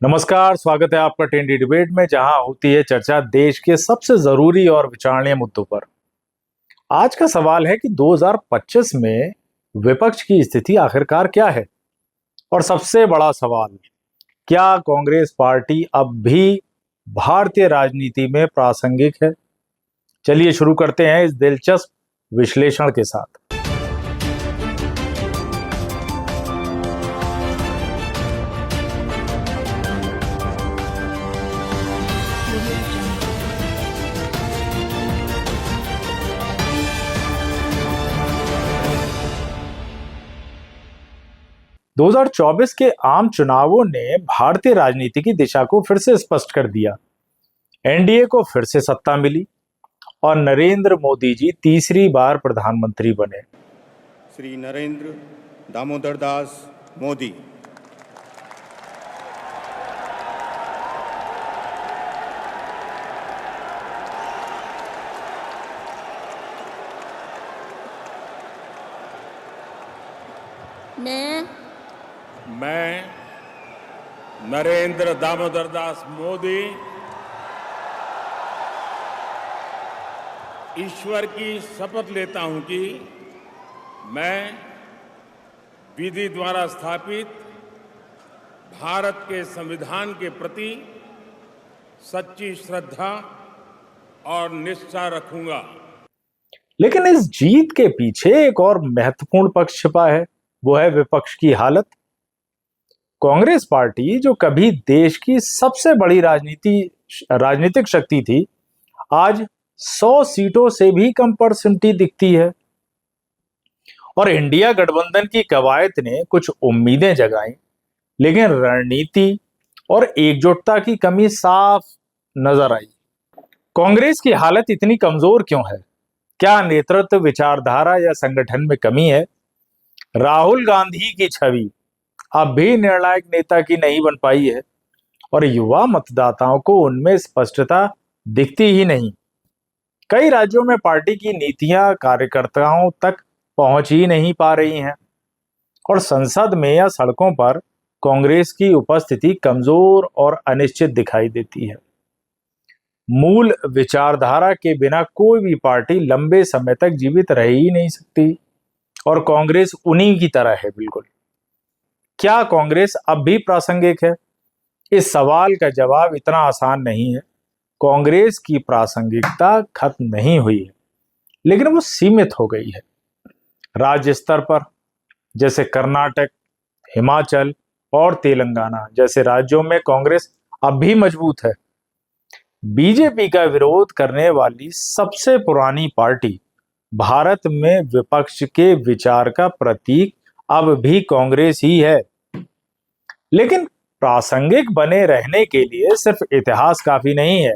नमस्कार, स्वागत है आपका टेंडी डिबेट में, जहां होती है चर्चा देश के सबसे जरूरी और विचारणीय मुद्दों पर। आज का सवाल है कि 2025 में विपक्ष की स्थिति आखिरकार क्या है। और सबसे बड़ा सवाल, क्या कांग्रेस पार्टी अब भी भारतीय राजनीति में प्रासंगिक है? चलिए शुरू करते हैं इस दिलचस्प विश्लेषण के साथ। दो 2024 के आम चुनावों ने भारतीय राजनीति की दिशा को फिर से स्पष्ट कर दिया। एनडीए को फिर से सत्ता मिली और नरेंद्र मोदी जी तीसरी बार प्रधानमंत्री बने। श्री नरेंद्र दामोदर दास मोदी। मैं नरेंद्र दामोदर दास मोदी ईश्वर की शपथ लेता हूं कि मैं विधि द्वारा स्थापित भारत के संविधान के प्रति सच्ची श्रद्धा और निष्ठा रखूंगा। लेकिन इस जीत के पीछे एक और महत्वपूर्ण पक्ष छिपा है, वो है विपक्ष की हालत। कांग्रेस पार्टी, जो कभी देश की सबसे बड़ी राजनीतिक शक्ति थी, आज 100 सीटों से भी कम पर सिमटी दिखती है। और इंडिया गठबंधन की कवायद ने कुछ उम्मीदें जगाई, लेकिन रणनीति और एकजुटता की कमी साफ नजर आई। कांग्रेस की हालत इतनी कमजोर क्यों है? क्या नेतृत्व, विचारधारा या संगठन में कमी है? राहुल गांधी की छवि अब भी निर्णायक नेता की नहीं बन पाई है और युवा मतदाताओं को उनमें स्पष्टता दिखती ही नहीं। कई राज्यों में पार्टी की नीतियां कार्यकर्ताओं तक पहुंच ही नहीं पा रही हैं और संसद में या सड़कों पर कांग्रेस की उपस्थिति कमजोर और अनिश्चित दिखाई देती है। मूल विचारधारा के बिना कोई भी पार्टी लंबे समय तक जीवित रह ही नहीं सकती और कांग्रेस उन्हीं की तरह है बिल्कुल। क्या कांग्रेस अब भी प्रासंगिक है? इस सवाल का जवाब इतना आसान नहीं है। कांग्रेस की प्रासंगिकता खत्म नहीं हुई है, लेकिन वो सीमित हो गई है। राज्य स्तर पर जैसे कर्नाटक, हिमाचल और तेलंगाना जैसे राज्यों में कांग्रेस अब भी मजबूत है। बीजेपी का विरोध करने वाली सबसे पुरानी पार्टी, भारत में विपक्ष के विचार का प्रतीक अब भी कांग्रेस ही है। लेकिन प्रासंगिक बने रहने के लिए सिर्फ इतिहास काफी नहीं है,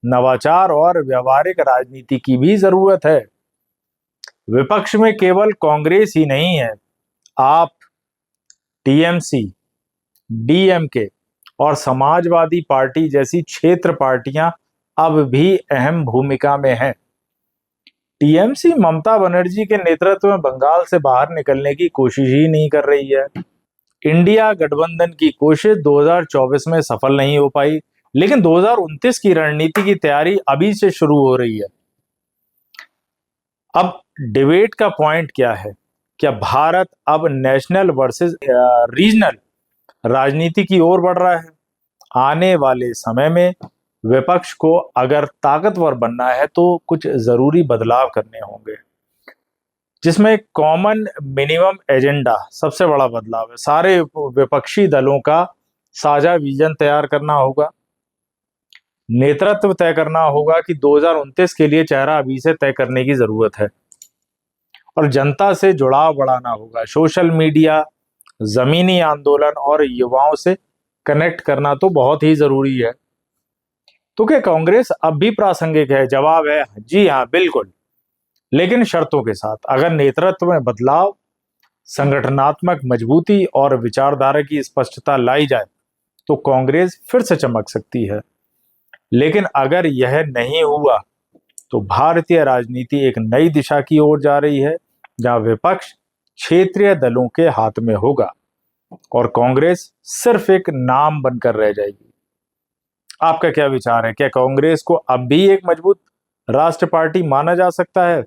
नवाचार और व्यवहारिक राजनीति की भी जरूरत है। विपक्ष में केवल कांग्रेस ही नहीं है, आप, टीएमसी, डीएमके और समाजवादी पार्टी जैसी क्षेत्र पार्टियां अब भी अहम भूमिका में हैं। टीएमसी ममता बनर्जी के नेतृत्व में बंगाल से बाहर निकलने की कोशिश ही नहीं कर रही है। इंडिया गठबंधन की कोशिश 2024 में सफल नहीं हो पाई, लेकिन 2029 की रणनीति की तैयारी अभी से शुरू हो रही है। अब डिबेट का पॉइंट क्या है? क्या भारत अब नेशनल वर्सेस रीजनल राजनीति की ओर बढ़ रहा है? आने वाले समय में विपक्ष को अगर ताकतवर बनना है तो कुछ जरूरी बदलाव करने होंगे, जिसमें कॉमन मिनिमम एजेंडा सबसे बड़ा बदलाव है। सारे विपक्षी दलों का साझा विजन तैयार करना होगा, नेतृत्व तय करना होगा कि 2029 के लिए चेहरा अभी से तय करने की जरूरत है और जनता से जुड़ाव बढ़ाना होगा। सोशल मीडिया, जमीनी आंदोलन और युवाओं से कनेक्ट करना तो बहुत ही जरूरी है। तो क्या कांग्रेस अब भी प्रासंगिक है? जवाब है जी हाँ, बिल्कुल, लेकिन शर्तों के साथ। अगर नेतृत्व में बदलाव, संगठनात्मक मजबूती और विचारधारा की स्पष्टता लाई जाए तो कांग्रेस फिर से चमक सकती है। लेकिन अगर यह नहीं हुआ तो भारतीय राजनीति एक नई दिशा की ओर जा रही है, जहां विपक्ष क्षेत्रीय दलों के हाथ में होगा और कांग्रेस सिर्फ एक नाम बनकर रह जाएगी। आपका क्या विचार है? क्या कांग्रेस को अब भी एक मजबूत राष्ट्र पार्टी माना जा सकता है?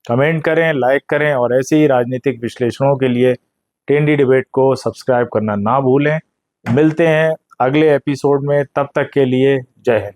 कमेंट करें, लाइक करें और ऐसे ही राजनीतिक विश्लेषणों के लिए टेंडी डिबेट को सब्सक्राइब करना ना भूलें। मिलते हैं अगले एपिसोड में, तब तक के लिए जय हिंद।